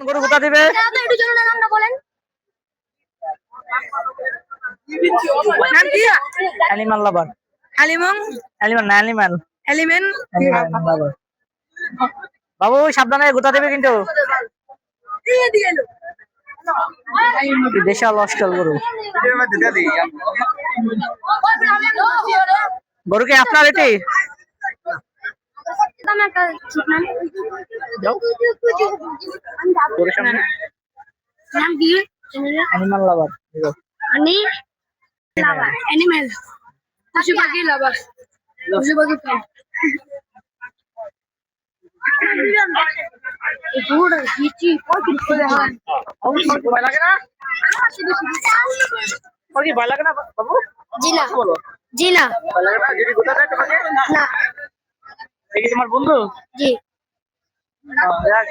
গরু কোথা দিবে? একটু জনের নামটা বলেন। নাম কি? Animal lover. অ্যালিমং, অ্যানিমাল না, অ্যানিমাল। এলিমেন। Animal lover. বাবু সাবধানে গোতা দেবে কিন্তু। বিশাল অস্টল গরু। গরু কি আপনার এটি? নাম কি? অ্যানিমাল লাভার। আমি লাভার, অ্যানিমেল, পশু পাখি লাভার, পশু পাখি প্রেম। ভয় লাগে না? ভয় লাগে না বাবু? জি না, বলো। জি না, ভয় লাগে না? যদি গোতা দেয় তোমাকে? না, দেখি তোমার বন্ধু? জি। যাক।